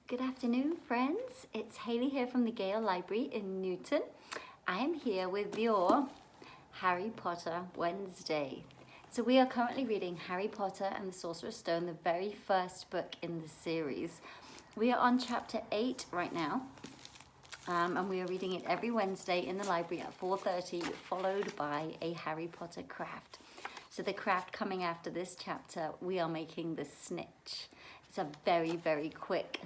Good afternoon, friends. It's Hayley here from the Gale Library in Newton. I am here with your Harry Potter Wednesday. So we are currently reading Harry Potter and the Sorcerer's Stone, the very first book in the series. We are on chapter 8 right now, and we are reading it every Wednesday in the library at 4:30, followed by a Harry Potter craft. So the craft coming after this chapter, we are making the Snitch. It's a very, very quick,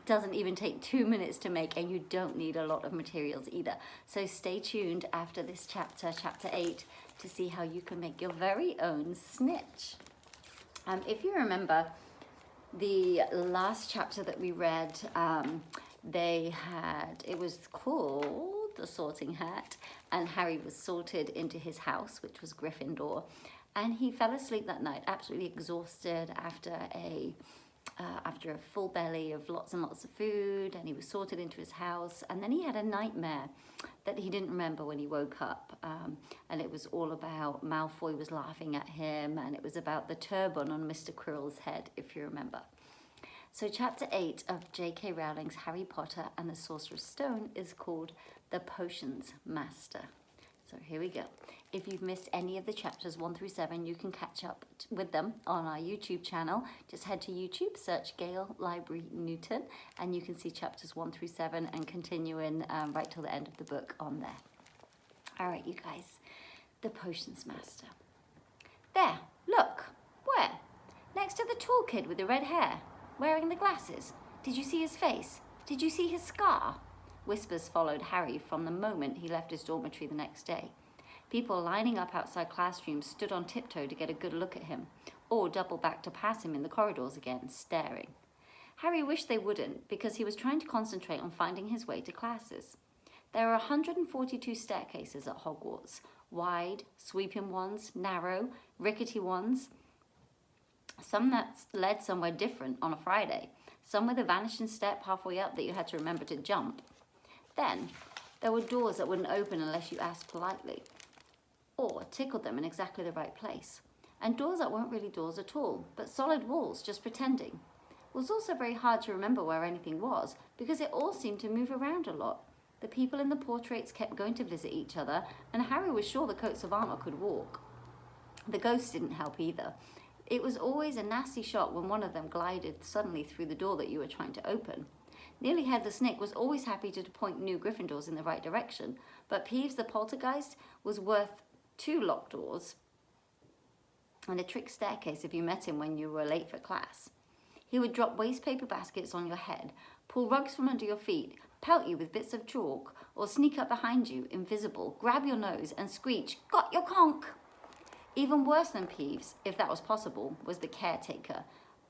doesn't even take 2 minutes to make, and you don't need a lot of materials either. So stay tuned after this chapter, chapter 8, to see how you can make your very own Snitch. If you remember the last chapter that we read, it was called The Sorting Hat, and Harry was sorted into his house, which was Gryffindor, and he fell asleep that night, absolutely exhausted after a full belly of lots and lots of food, and he was sorted into his house. And then he had a nightmare that he didn't remember when he woke up, and it was all about Malfoy was laughing at him, and it was about the turban on Mr. Quirrell's head, if you remember. So chapter 8 of J.K. Rowling's Harry Potter and the Sorcerer's Stone is called The Potions Master. So here we go. If you've missed any of the chapters 1 through 7, you can catch up with them on our YouTube channel. Just head to YouTube, search Gale Library Newton, and you can see chapters 1 through 7 and continuing right till the end of the book on there. All right, you guys, the Potions Master. There, look. Where? Next to the tall kid with the red hair, wearing the glasses. Did you see his face? Did you see his scar? Whispers followed Harry from the moment he left his dormitory the next day. People lining up outside classrooms stood on tiptoe to get a good look at him, or doubled back to pass him in the corridors again, staring. Harry wished they wouldn't, because he was trying to concentrate on finding his way to classes. There are 142 staircases at Hogwarts, wide, sweeping ones, narrow, rickety ones, some that led somewhere different on a Friday, some with a vanishing step halfway up that you had to remember to jump. Then, there were doors that wouldn't open unless you asked politely, or tickled them in exactly the right place, and doors that weren't really doors at all, but solid walls, just pretending. It was also very hard to remember where anything was, because it all seemed to move around a lot. The people in the portraits kept going to visit each other, and Harry was sure the coats of armor could walk. The ghosts didn't help either. It was always a nasty shot when one of them glided suddenly through the door that you were trying to open. Nearly Headless Nick was always happy to point new Gryffindors in the right direction, but Peeves the Poltergeist was worth 2 locked doors and a trick staircase if you met him when you were late for class. He would drop waste paper baskets on your head, pull rugs from under your feet, pelt you with bits of chalk, or sneak up behind you, invisible, grab your nose and screech, "Got your conch!" Even worse than Peeves, if that was possible, was the caretaker,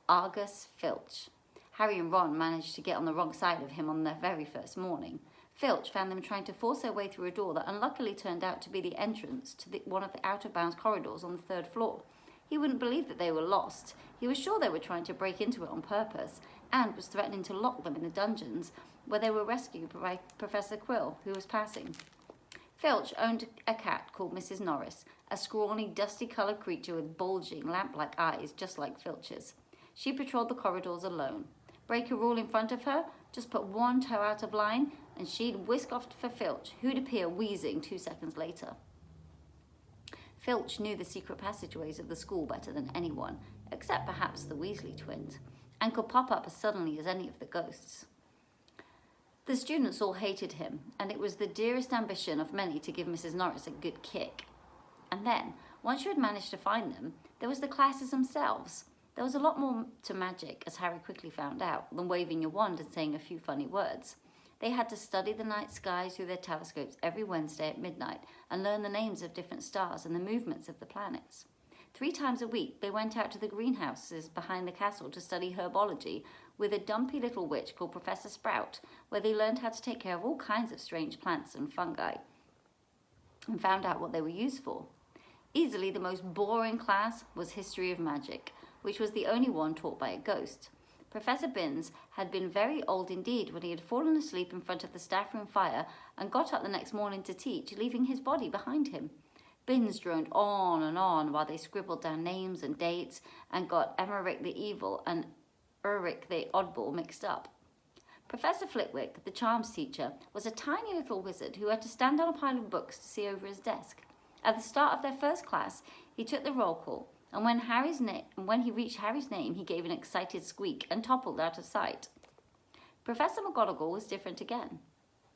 Argus Filch. Harry and Ron managed to get on the wrong side of him on their very first morning. Filch found them trying to force their way through a door that unluckily turned out to be the entrance to one of the out-of-bounds corridors on the 3rd floor. He wouldn't believe that they were lost. He was sure they were trying to break into it on purpose, and was threatening to lock them in the dungeons, where they were rescued by Professor Quill, who was passing. Filch owned a cat called Mrs. Norris, a scrawny, dusty-coloured creature with bulging, lamp-like eyes, just like Filch's. She patrolled the corridors alone. Break a rule in front of her, just put one toe out of line, and she'd whisk off for Filch, who'd appear wheezing 2 seconds later. Filch knew the secret passageways of the school better than anyone, except perhaps the Weasley twins, and could pop up as suddenly as any of the ghosts. The students all hated him, and it was the dearest ambition of many to give Mrs. Norris a good kick. And then, once you had managed to find them, there was the classes themselves. There was a lot more to magic, as Harry quickly found out, than waving your wand and saying a few funny words. They had to study the night skies through their telescopes every Wednesday at midnight and learn the names of different stars and the movements of the planets. 3 times a week, they went out to the greenhouses behind the castle to study herbology with a dumpy little witch called Professor Sprout, where they learned how to take care of all kinds of strange plants and fungi and found out what they were used for. Easily the most boring class was History of Magic, which was the only one taught by a ghost. Professor Binns had been very old indeed when he had fallen asleep in front of the staff room fire and got up the next morning to teach, leaving his body behind him. Binns droned on while they scribbled down names and dates and got Emmerich the Evil and Ulrich the Oddball mixed up. Professor Flitwick, the charms teacher, was a tiny little wizard who had to stand on a pile of books to see over his desk. At the start of their first class, he took the roll call, and when he reached Harry's name, he gave an excited squeak and toppled out of sight. Professor McGonagall was different again.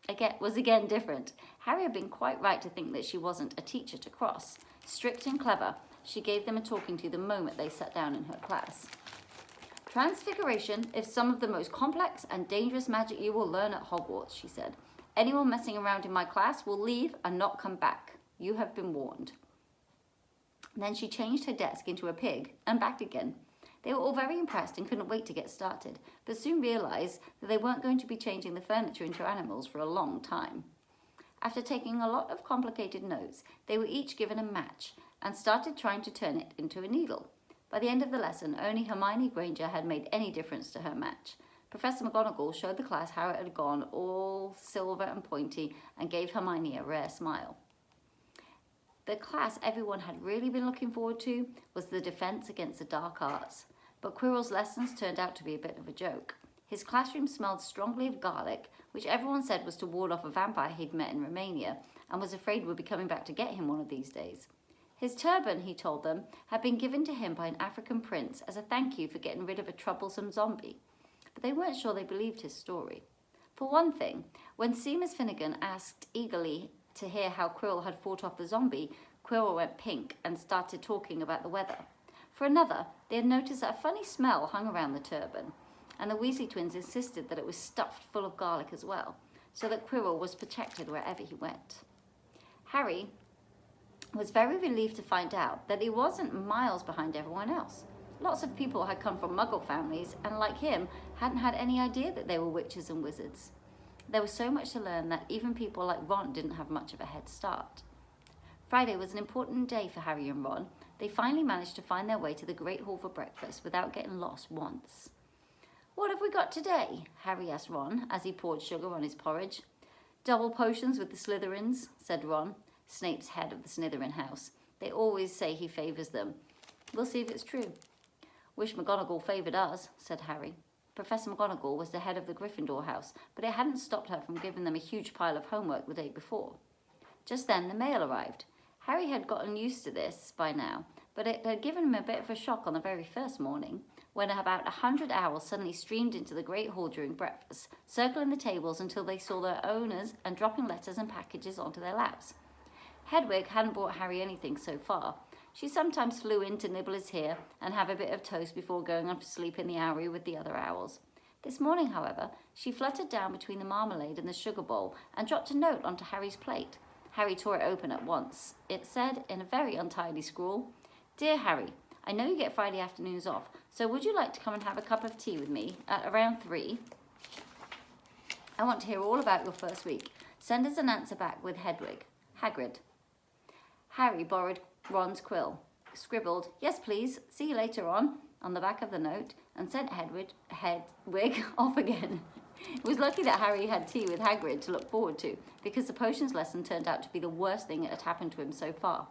Again different. Harry had been quite right to think that she wasn't a teacher to cross. Strict and clever, she gave them a talking to the moment they sat down in her class. Transfiguration is some of the most complex and dangerous magic you will learn at Hogwarts, she said. Anyone messing around in my class will leave and not come back. You have been warned. Then she changed her desk into a pig and back again. They were all very impressed and couldn't wait to get started, but soon realised that they weren't going to be changing the furniture into animals for a long time. After taking a lot of complicated notes, they were each given a match and started trying to turn it into a needle. By the end of the lesson, only Hermione Granger had made any difference to her match. Professor McGonagall showed the class how it had gone, all silver and pointy, and gave Hermione a rare smile. The class everyone had really been looking forward to was the defence against the dark arts, but Quirrell's lessons turned out to be a bit of a joke. His classroom smelled strongly of garlic, which everyone said was to ward off a vampire he'd met in Romania and was afraid would be coming back to get him one of these days. His turban, he told them, had been given to him by an African prince as a thank you for getting rid of a troublesome zombie. But they weren't sure they believed his story. For one thing, when Seamus Finnegan asked eagerly to hear how Quirrell had fought off the zombie, Quirrell went pink and started talking about the weather. For another, they had noticed that a funny smell hung around the turban, and the Weasley twins insisted that it was stuffed full of garlic as well, so that Quirrell was protected wherever he went. Harry was very relieved to find out that he wasn't miles behind everyone else. Lots of people had come from Muggle families and, like him, hadn't had any idea that they were witches and wizards. There was so much to learn that even people like Ron didn't have much of a head start. Friday was an important day for Harry and Ron. They finally managed to find their way to the Great Hall for breakfast without getting lost once. "What have we got today?" Harry asked Ron as he poured sugar on his porridge. "Double potions with the Slytherins," said Ron, Snape's head of the Slytherin house. "They always say he favours them. We'll see if it's true." "Wish McGonagall favoured us," said Harry. Professor McGonagall was the head of the Gryffindor house, but it hadn't stopped her from giving them a huge pile of homework the day before. Just then the mail arrived. Harry had gotten used to this by now, but it had given him a bit of a shock on the very first morning, when about 100 owls suddenly streamed into the Great Hall during breakfast, circling the tables until they saw their owners and dropping letters and packages onto their laps. Hedwig hadn't brought Harry anything so far. She sometimes flew in to nibble his ear and have a bit of toast before going off to sleep in the owlery with the other owls. This morning, however, she fluttered down between the marmalade and the sugar bowl and dropped a note onto Harry's plate. Harry tore it open at once. It said, in a very untidy scrawl, "Dear Harry, I know you get Friday afternoons off, so would you like to come and have a cup of tea with me at around 3? I want to hear all about your first week. Send us an answer back with Hagrid." Harry borrowed Ron's quill, scribbled, "Yes, please, see you later on the back of the note, and sent Hedwig off again. It was lucky that Harry had tea with Hagrid to look forward to, because the potions lesson turned out to be the worst thing that had happened to him so far.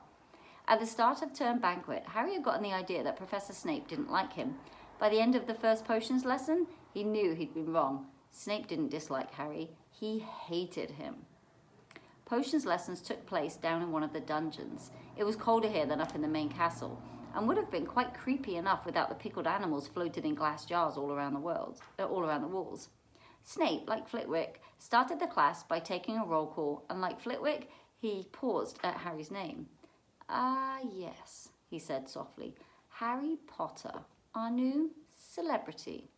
At the start of term banquet, Harry had gotten the idea that Professor Snape didn't like him. By the end of the first potions lesson, he knew he'd been wrong. Snape didn't dislike Harry. He hated him. Potions lessons took place down in one of the dungeons. It was colder here than up in the main castle, and would have been quite creepy enough without the pickled animals floated in glass jars all around the walls. Snape, like Flitwick, started the class by taking a roll call, and like Flitwick, he paused at Harry's name. "Ah, yes," he said softly. "Harry Potter, our new celebrity."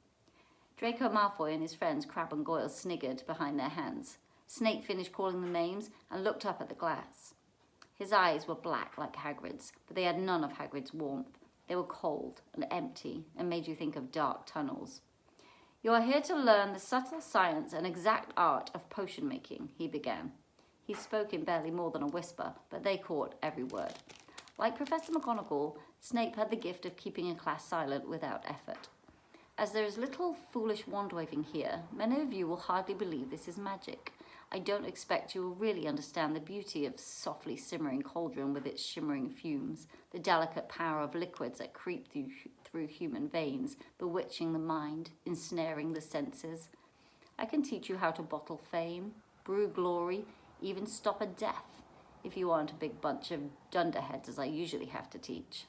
Draco Malfoy and his friends Crabbe and Goyle sniggered behind their hands. Snape finished calling the names and looked up at the glass. His eyes were black like Hagrid's, but they had none of Hagrid's warmth. They were cold and empty and made you think of dark tunnels. "You are here to learn the subtle science and exact art of potion making," he began. He spoke in barely more than a whisper, but they caught every word. Like Professor McGonagall, Snape had the gift of keeping a class silent without effort. "As there is little foolish wand-waving here, many of you will hardly believe this is magic. I don't expect you will really understand the beauty of softly simmering cauldron with its shimmering fumes, the delicate power of liquids that creep through human veins, bewitching the mind, ensnaring the senses. I can teach you how to bottle fame, brew glory, even stop a death, if you aren't a big bunch of dunderheads as I usually have to teach."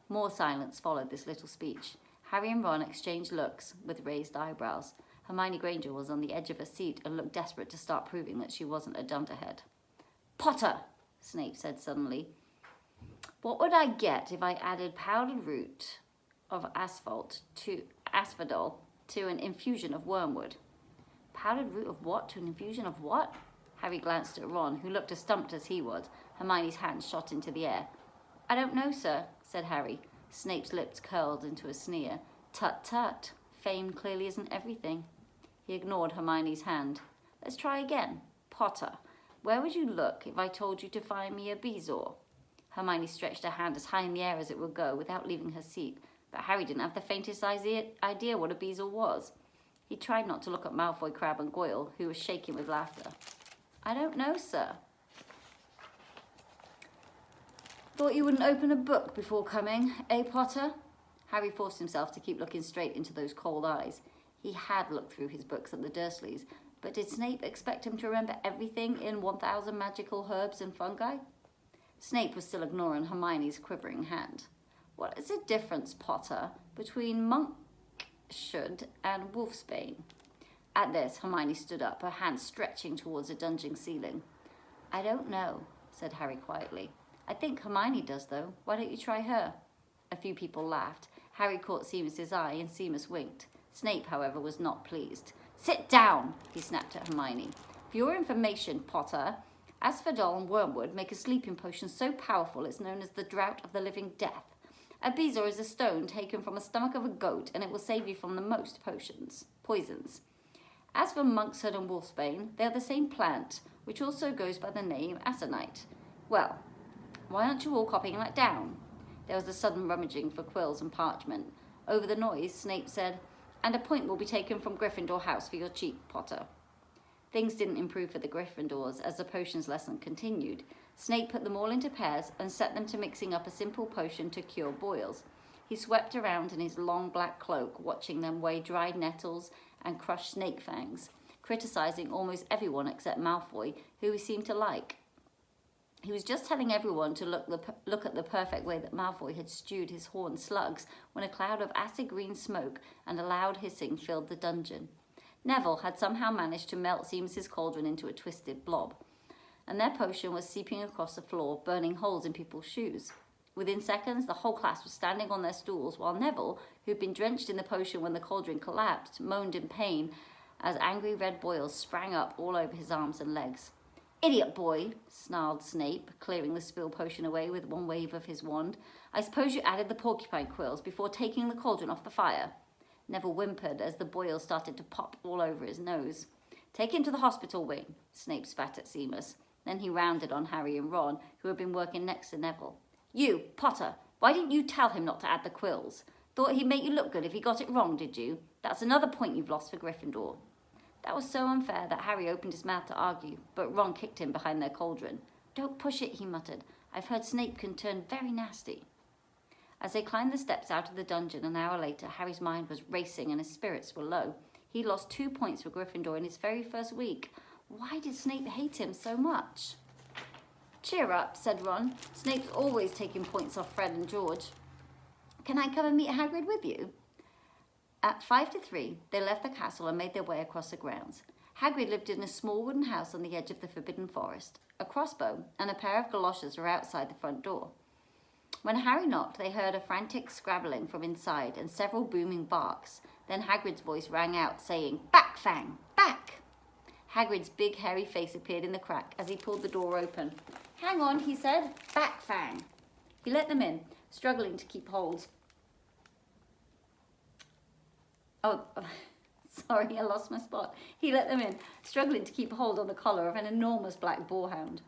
More silence followed this little speech. Harry and Ron exchanged looks with raised eyebrows. Hermione Granger was on the edge of her seat and looked desperate to start proving that she wasn't a dunderhead. "Potter," Snape said suddenly, "what would I get if I added powdered root of asphodel to an infusion of wormwood?" "Powdered root of what to an infusion of what?" Harry glanced at Ron, who looked as stumped as he was. Hermione's hand shot into the air. "I don't know, sir," said Harry. Snape's lips curled into a sneer. "Tut, tut. Fame clearly isn't everything." He ignored Hermione's hand. "Let's try again. Potter, where would you look if I told you to find me a bezoar?" Hermione stretched her hand as high in the air as it would go without leaving her seat, but Harry didn't have the faintest idea what a bezoar was. He tried not to look at Malfoy, Crabbe and Goyle, who was shaking with laughter. "I don't know, sir." "Thought you wouldn't open a book before coming, eh, Potter?" Harry forced himself to keep looking straight into those cold eyes. He had looked through his books at the Dursleys, but did Snape expect him to remember everything in 1,000 magical herbs and fungi? Snape was still ignoring Hermione's quivering hand. "What is the difference, Potter, between monkshood and wolfsbane?" At this, Hermione stood up, her hand stretching towards the dungeon ceiling. "I don't know," said Harry quietly. "I think Hermione does, though. Why don't you try her?" A few people laughed. Harry caught Seamus's eye, and Seamus winked. Snape, however, was not pleased. "Sit down," he snapped at Hermione. "For your information, Potter, asphodel and wormwood make a sleeping potion so powerful it's known as the Drought of the Living Death. A bezoar is a stone taken from the stomach of a goat, and it will save you from the most poisons. As for monkshood and wolfsbane, they are the same plant, which also goes by the name aconite. Well, why aren't you all copying that down?" There was a sudden rummaging for quills and parchment. Over the noise, Snape said, "And a point will be taken from Gryffindor House for your cheek, Potter." Things didn't improve for the Gryffindors as the potions lesson continued. Snape put them all into pairs and set them to mixing up a simple potion to cure boils. He swept around in his long black cloak, watching them weigh dried nettles and crush snake fangs, criticizing almost everyone except Malfoy, who he seemed to like. He was just telling everyone to look at the perfect way that Malfoy had stewed his horned slugs when a cloud of acid green smoke and a loud hissing filled the dungeon. Neville had somehow managed to melt Seamus's cauldron into a twisted blob, and their potion was seeping across the floor, burning holes in people's shoes. Within seconds, the whole class was standing on their stools, while Neville, who'd been drenched in the potion when the cauldron collapsed, moaned in pain as angry red boils sprang up all over his arms and legs. "Idiot boy," snarled Snape, clearing the spill potion away with one wave of his wand. "I suppose you added the porcupine quills before taking the cauldron off the fire." Neville whimpered as the boils started to pop all over his nose. "Take him to the hospital wing," Snape spat at Seamus. Then he rounded on Harry and Ron, who had been working next to Neville. "You, Potter, why didn't you tell him not to add the quills? Thought he'd make you look good if he got it wrong, did you? That's another point you've lost for Gryffindor." That was so unfair that Harry opened his mouth to argue, but Ron kicked him behind their cauldron. "Don't push it," he muttered. "I've heard Snape can turn very nasty." As they climbed the steps out of the dungeon an hour later, Harry's mind was racing and his spirits were low. He lost 2 points for Gryffindor in his very first week. Why did Snape hate him so much? "Cheer up," said Ron. "Snape's always taking points off Fred and George. Can I come and meet Hagrid with you?" At 5 to 3, they left the castle and made their way across the grounds. Hagrid lived in a small wooden house on the edge of the Forbidden Forest. A crossbow and a pair of galoshes were outside the front door. When Harry knocked, they heard a frantic scrabbling from inside and several booming barks. Then Hagrid's voice rang out, saying, "Back, Fang! Back!" Hagrid's big, hairy face appeared in the crack as he pulled the door open. "Hang on," he said. "Back, Fang!" He let them in, struggling to keep hold. Sorry, I lost my spot. He let them in, struggling to keep hold on the collar of an enormous black boarhound.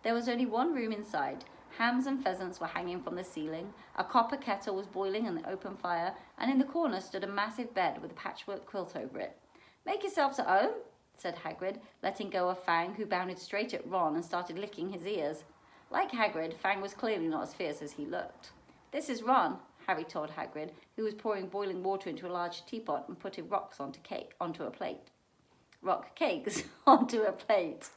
There was only one room inside. Hams and pheasants were hanging from the ceiling, a copper kettle was boiling in the open fire, and in the corner stood a massive bed with a patchwork quilt over it. "Make yourselves at home," said Hagrid, letting go of Fang, who bounded straight at Ron and started licking his ears. Like Hagrid, Fang was clearly not as fierce as he looked. "This is Ron," Harry told Hagrid, who was pouring boiling water into a large teapot and putting rocks onto a plate. Rock cakes onto a plate.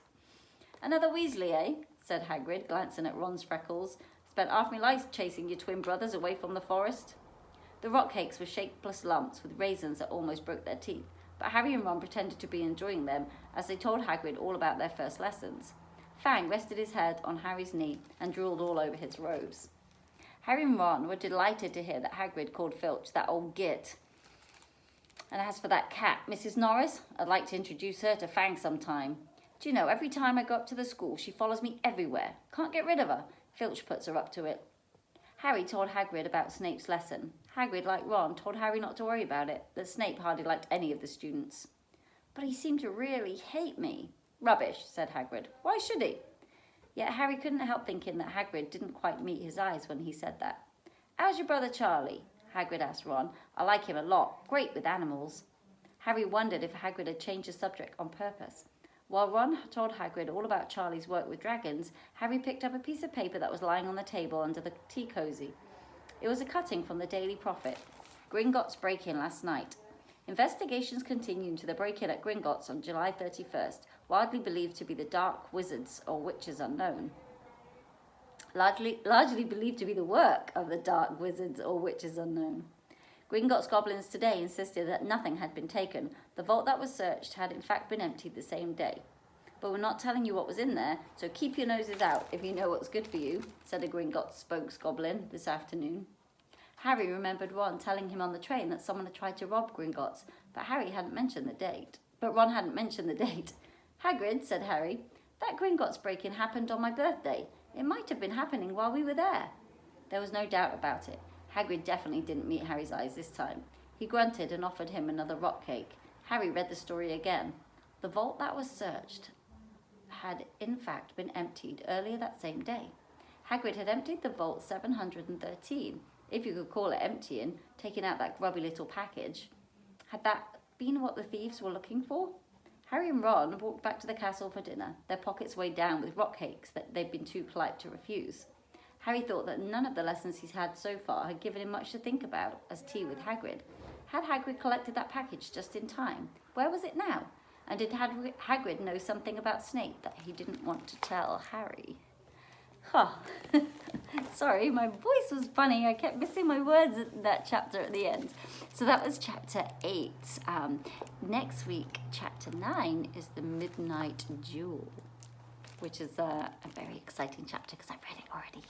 Another Weasley, eh? Said Hagrid, glancing at Ron's freckles. Spent half my life chasing your twin brothers away from the forest. The rock cakes were shapeless lumps with raisins that almost broke their teeth, but Harry and Ron pretended to be enjoying them as they told Hagrid all about their first lessons. Fang rested his head on Harry's knee and drooled all over his robes. Harry and Ron were delighted to hear that Hagrid called Filch that old git. And as for that cat, Mrs. Norris, I'd like to introduce her to Fang sometime. Do you know, every time I go up to the school, she follows me everywhere. Can't get rid of her. Filch puts her up to it. Harry told Hagrid about Snape's lesson. Hagrid, like Ron, told Harry not to worry about it, that Snape hardly liked any of the students. But he seemed to really hate me. Rubbish, said Hagrid. Why should he? Yet Harry couldn't help thinking that Hagrid didn't quite meet his eyes when he said that. How's your brother Charlie? Hagrid asked Ron. I like him a lot. Great with animals. Harry wondered if Hagrid had changed the subject on purpose. While Ron told Hagrid all about Charlie's work with dragons, Harry picked up a piece of paper that was lying on the table under the tea cosy. It was a cutting from the Daily Prophet. Gringotts break-in last night. Investigations continue into the break-in at Gringotts on July 31st, widely believed to be the Dark Wizards or Witches Unknown. Largely believed to be the work of the Dark Wizards or Witches Unknown. Gringotts goblins today insisted that nothing had been taken. The vault that was searched had in fact been emptied the same day. But we're not telling you what was in there, so keep your noses out if you know what's good for you, said a Gringotts spokesgoblin this afternoon. Harry remembered Ron telling him on the train that someone had tried to rob Gringotts, but Ron hadn't mentioned the date. Hagrid, said Harry, that Gringotts break-in happened on my birthday. It might have been happening while we were there. There was no doubt about it. Hagrid definitely didn't meet Harry's eyes this time. He grunted and offered him another rock cake. Harry read the story again. The vault that was searched had in fact been emptied earlier that same day. Hagrid had emptied the vault 713, if you could call it emptying, taking out that grubby little package. Had that been what the thieves were looking for? Harry and Ron walked back to the castle for dinner, their pockets weighed down with rock cakes that they'd been too polite to refuse. Harry thought that none of the lessons he's had so far had given him much to think about as tea with Hagrid. Had Hagrid collected that package just in time? Where was it now? And did Hagrid know something about Snape that he didn't want to tell Harry? Sorry, my voice was funny. I kept missing my words in that chapter at the end. So that was chapter 8. Next week, chapter 9 is the Midnight Duel, which is a very exciting chapter because I've read it already.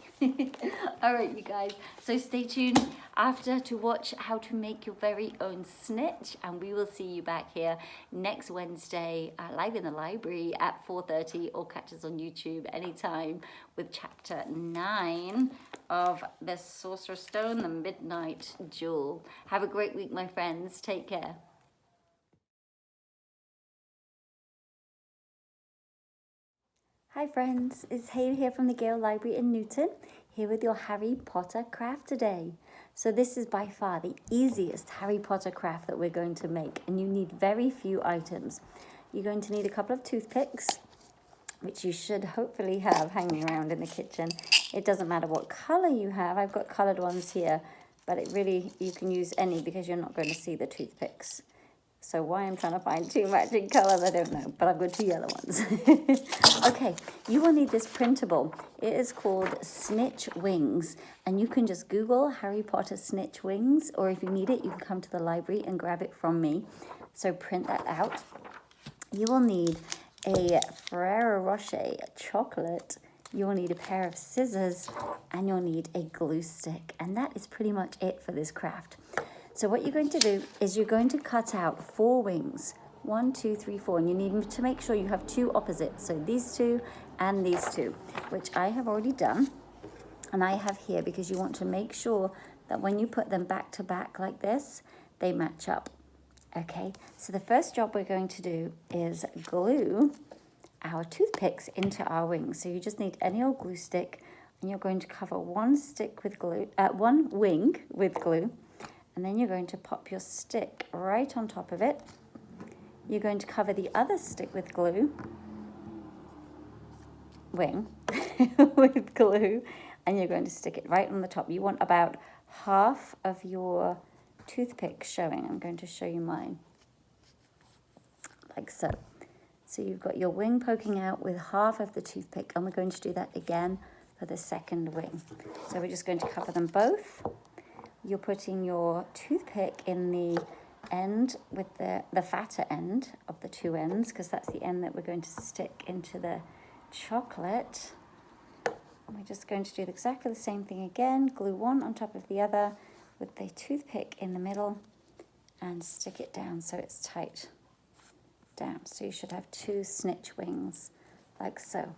All right, you guys. So stay tuned after to watch how to make your very own Snitch, and we will see you back here next Wednesday live in the library at 4:30, or catch us on YouTube anytime with chapter 9 of the Sorcerer's Stone, the Midnight Duel. Have a great week, my friends. Take care. Hi friends, it's Hayley here from the Gale Library in Newton, here with your Harry Potter craft today. So this is by far the easiest Harry Potter craft that we're going to make, and you need very few items. You're going to need a couple of toothpicks, which you should hopefully have hanging around in the kitchen. It doesn't matter what color you have. I've got colored ones here, but you can use any because you're not going to see the toothpicks. So why I'm trying to find two matching colours, I don't know, but I've got two yellow ones. Okay, you will need this printable. It is called Snitch Wings, and you can just Google Harry Potter Snitch Wings, or if you need it, you can come to the library and grab it from me. So print that out. You will need a Ferrero Rocher chocolate. You will need a pair of scissors, and you'll need a glue stick, and that is pretty much it for this craft. So what you're going to do is you're going to cut out 4 wings. 1, 2, 3, 4. And you need to make sure you have 2 opposites. So these 2 and these 2, which I have already done. And I have here because you want to make sure that when you put them back to back like this, they match up. Okay, so the first job we're going to do is glue our toothpicks into our wings. So you just need any old glue stick, and you're going to cover one wing with glue. And then you're going to pop your stick right on top of it. You're going to cover the other stick with glue, with glue, and you're going to stick it right on the top. You want about half of your toothpick showing. I'm going to show you mine. Like so. So you've got your wing poking out with half of the toothpick, and we're going to do that again for the second wing. So we're just going to cover them both. You're putting your toothpick in the end with the fatter end of the two ends, because that's the end that we're going to stick into the chocolate. And we're just going to do exactly the same thing again. Glue one on top of the other with the toothpick in the middle and stick it down so it's tight down. So you should have two snitch wings like so.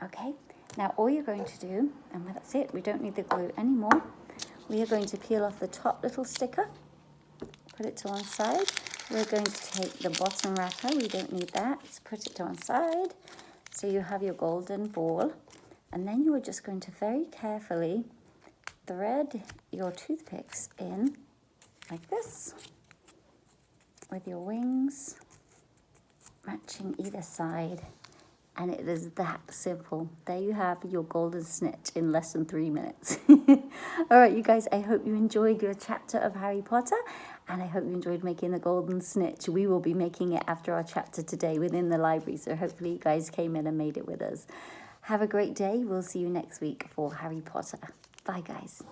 Okay, now all you're going to do, and that's it, we don't need the glue anymore. We are going to peel off the top little sticker, put it to one side. We're going to take the bottom wrapper, we don't need that, so put it to one side. So you have your golden ball, and then you are just going to very carefully thread your toothpicks in like this, with your wings matching either side. And it is that simple. There you have your golden snitch in less than 3 minutes. All right, you guys, I hope you enjoyed your chapter of Harry Potter, and I hope you enjoyed making the golden snitch. We will be making it after our chapter today within the library, so hopefully you guys came in and made it with us. Have a great day. We'll see you next week for Harry Potter. Bye, guys.